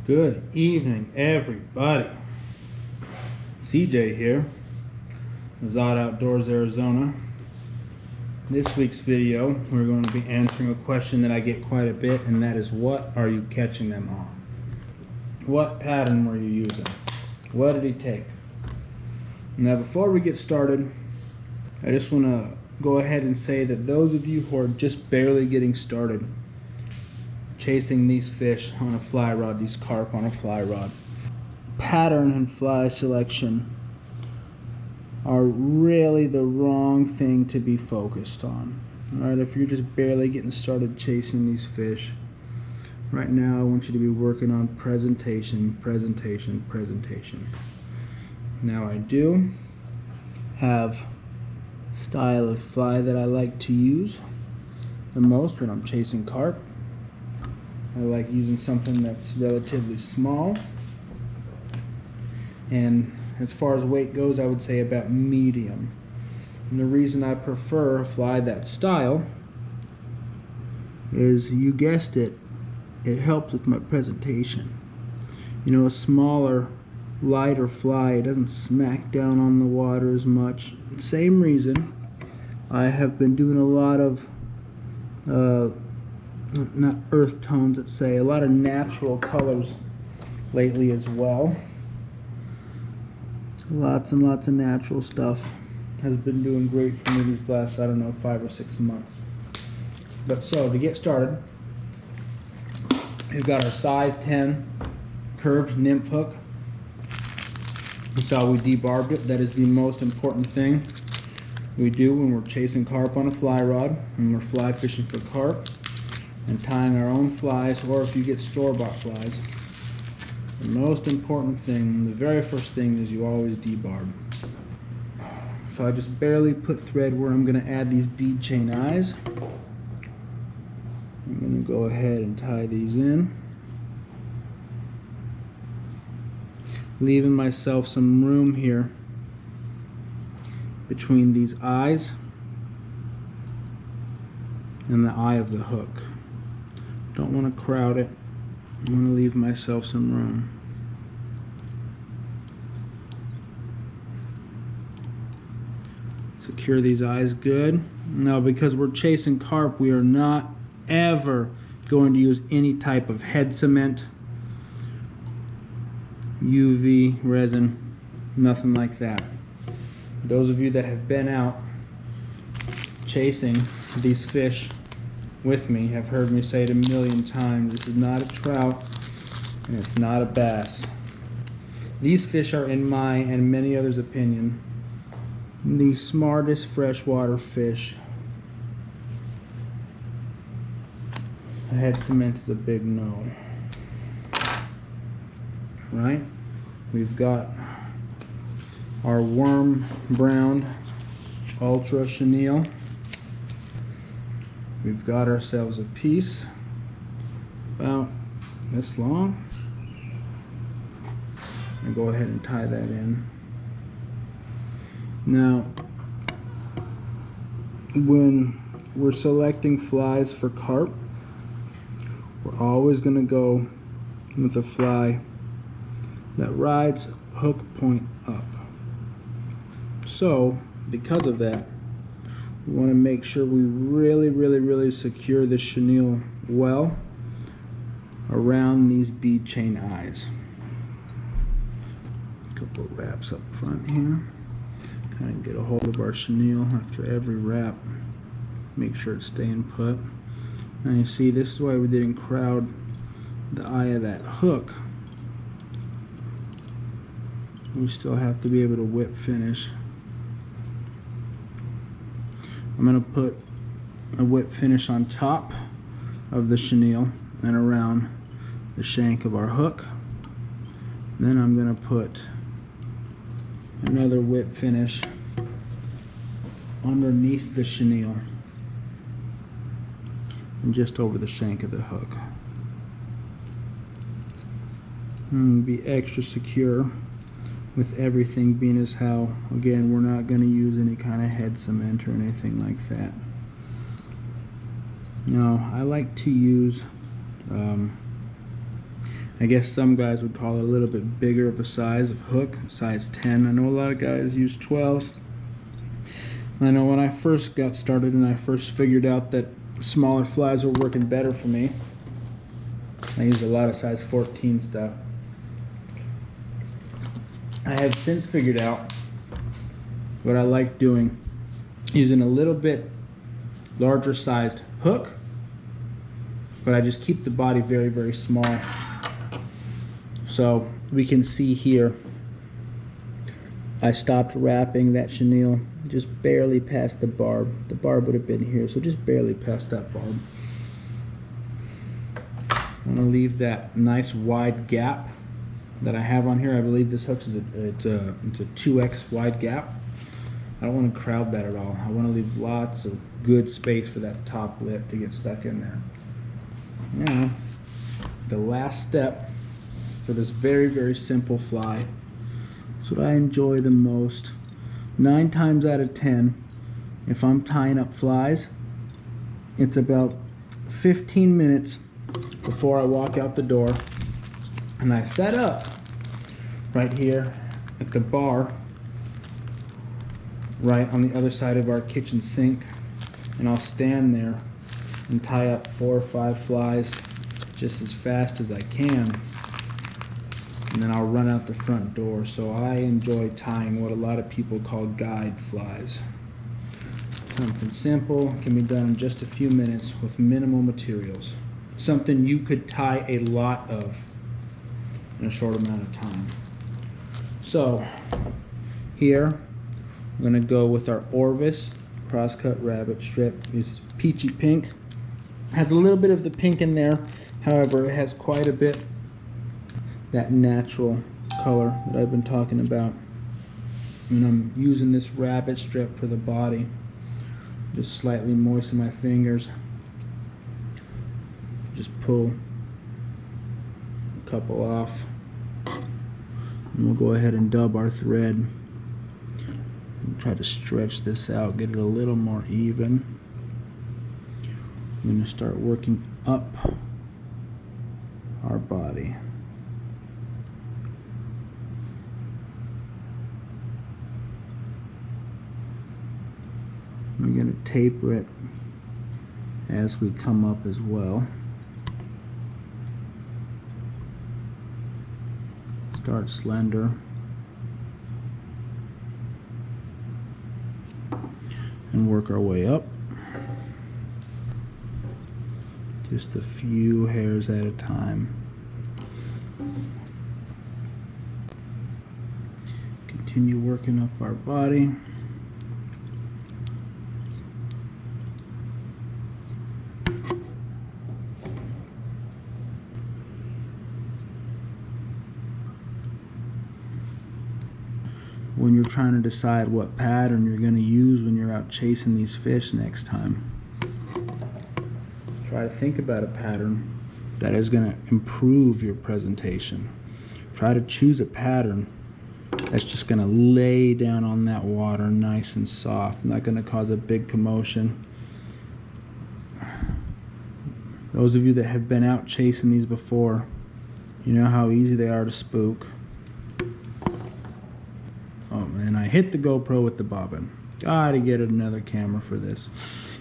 Good evening, everybody. CJ here, Mazad Outdoors, Arizona. This week's video, we're going to be answering a question that I get quite a bit, and that is, what are you catching them on? What pattern were you using? What did he take? Now, before we get started, I just want to go ahead and say that those of you who are just barely getting started chasing these fish on a fly rod, these carp on a fly rod, pattern and fly selection are really the wrong thing to be focused on. Alright, if you're just barely getting started chasing these fish, right now I want you to be working on presentation, presentation, presentation. Now, I do have a style of fly that I like to use the most when I'm chasing carp. I like using something that's relatively small, and as far as weight goes, I would say about medium. And the reason I prefer a fly that style is, you guessed it, it helps with my presentation. You know, a smaller, lighter fly, it doesn't smack down on the water as much. Same reason I have been doing a lot of not earth tones, let's say, a lot of natural colors lately as well. Lots and lots of natural stuff has been doing great for me these last, I don't know, 5 or 6 months. But so, to get started, we've got our size 10 curved nymph hook. You saw we debarbed it. That is the most important thing we do when we're chasing carp on a fly rod, when we're fly fishing for carp and tying our own flies, or if you get store-bought flies. The most important thing, the very first thing, is you always debarb. So I just barely put thread where I'm going to add these bead chain eyes. I'm going to go ahead and tie these in, leaving myself some room here between these eyes and the eye of the hook. Don't want to crowd it. I want to leave myself some room. Secure these eyes good. Now, because we're chasing carp, we are not ever going to use any type of head cement, UV resin, nothing like that. Those of you that have been out chasing these fish with me have heard me say it a million times: this is not a trout and it's not a bass. These fish are, in my and many others' opinion, the smartest freshwater fish. A head cement is a big no. Right? We've got our worm brown ultra chenille. We've got ourselves a piece about this long. I'll go ahead and tie that in. Now, when we're selecting flies for carp, we're always going to go with a fly that rides hook point up. So, because of that, we want to make sure we really secure the chenille well around these bead chain eyes. A couple of wraps up front here. Kind of get a hold of our chenille after every wrap. Make sure it's staying put. Now you see, this is why we didn't crowd the eye of that hook. We still have to be able to whip finish. I'm going to put a whip finish on top of the chenille and around the shank of our hook. Then I'm going to put another whip finish underneath the chenille and just over the shank of the hook. And be extra secure with everything, being as how, again, we're not going to use any kind of head cement or anything like that. Now, I like to use I guess some guys would call it a little bit bigger of a size of hook, size 10. I know a lot of guys use 12s. I know when I first got started and I first figured out that smaller flies were working better for me, I used a lot of size 14 stuff. I have since figured out what I like doing, using a little bit larger sized hook, but I just keep the body very, very small. So we can see here, I stopped wrapping that chenille just barely past the barb. The barb would have been here, so just barely past that barb. I want to leave that nice wide gap that I have on here. I believe this hook is a 2x wide gap. I don't want to crowd that at all. I want to leave lots of good space for that top lip to get stuck in there. Now, the last step for this very, very simple fly, it's what I enjoy the most. 9 times out of 10, if I'm tying up flies, it's about 15 minutes before I walk out the door, and I set up right here at the bar, right on the other side of our kitchen sink, and I'll stand there and tie up 4 or 5 flies just as fast as I can, and then I'll run out the front door. So I enjoy tying what a lot of people call guide flies. Something simple, can be done in just a few minutes with minimal materials. Something you could tie a lot of in a short amount of time. So here I'm going to go with our Orvis crosscut rabbit strip. This is peachy pink. Has a little bit of the pink in there, however it has quite a bit that natural color that I've been talking about. And I'm using this rabbit strip for the body. Just slightly moisten my fingers. Just pull a couple off. And we'll go ahead and dub our thread. And try to stretch this out, get it a little more even. I'm going to start working up our body. We're going to taper it as we come up as well. Start slender and work our way up. Just a few hairs at a time. Continue working up our body. When you're trying to decide what pattern you're going to use when you're out chasing these fish next time, try to think about a pattern that is going to improve your presentation. Try to choose a pattern that's just going to lay down on that water nice and soft, not going to cause a big commotion. Those of you that have been out chasing these before, you know how easy they are to spook. Oh man, I hit the GoPro with the bobbin. Gotta get another camera for this.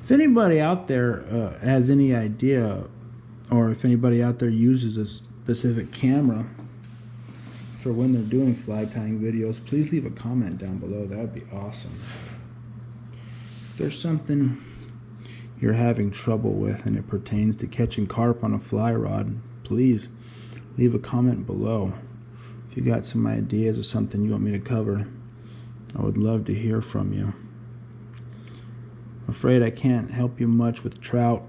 If anybody out there has any idea, or if anybody out there uses a specific camera for when they're doing fly tying videos, please leave a comment down below. That would be awesome. If there's something you're having trouble with and it pertains to catching carp on a fly rod, please leave a comment below. If you got some ideas or something you want me to cover, I would love to hear from you. I'm afraid I can't help you much with trout.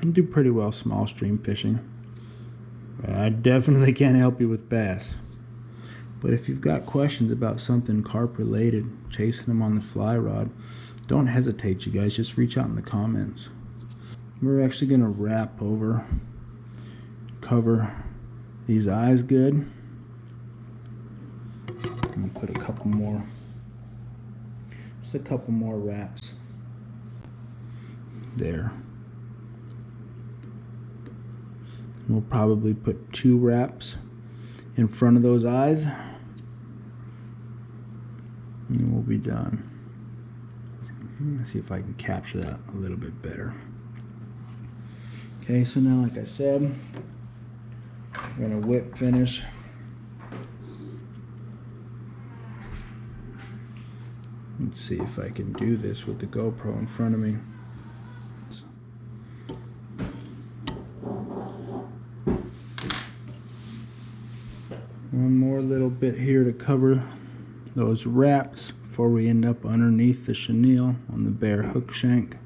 I do pretty well small stream fishing. I definitely can't help you with bass. But if you've got questions about something carp related, chasing them on the fly rod, don't hesitate, you guys. Just reach out in the comments. We're actually going to wrap over, cover these eyes good. I'm going to put a couple more, just a couple more wraps there. We'll probably put 2 wraps in front of those eyes, and we'll be done. Let's see if I can capture that a little bit better. Okay, so now, like I said, we're gonna whip finish. Let's see if I can do this with the GoPro in front of me. One more little bit here to cover those wraps before we end up underneath the chenille on the bare hook shank.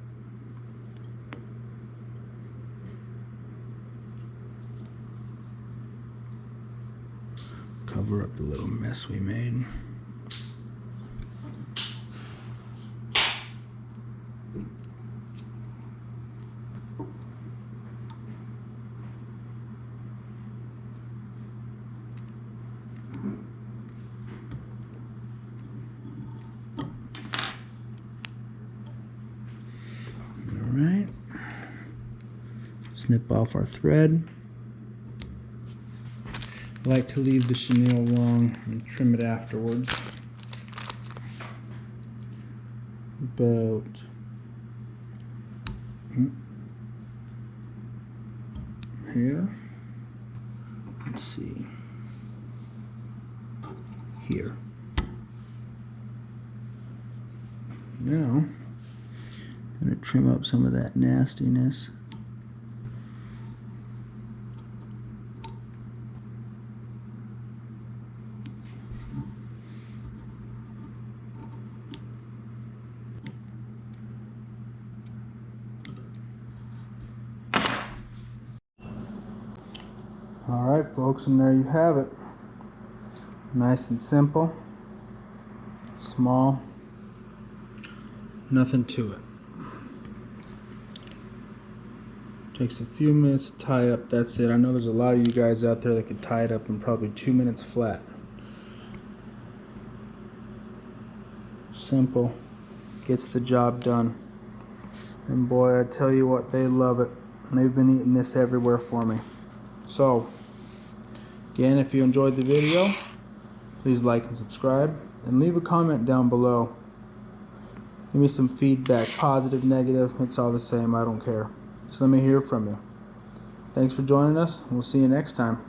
Cover up the little mess we made. Alright, snip off our thread. I like to leave the chenille long and trim it afterwards. About here. Let's see. Here. Now, I'm going to trim up some of that nastiness. Alright folks, and there you have it. Nice and simple. Small. Nothing to it. Takes a few minutes to tie up, that's it. I know there's a lot of you guys out there that could tie it up in probably 2 minutes flat. Simple. Gets the job done. And boy, I tell you what, they love it. And they've been eating this everywhere for me. So, again, if you enjoyed the video, please like and subscribe, and leave a comment down below. Give me some feedback, positive, negative, it's all the same, I don't care. So let me hear from you. Thanks for joining us, and we'll see you next time.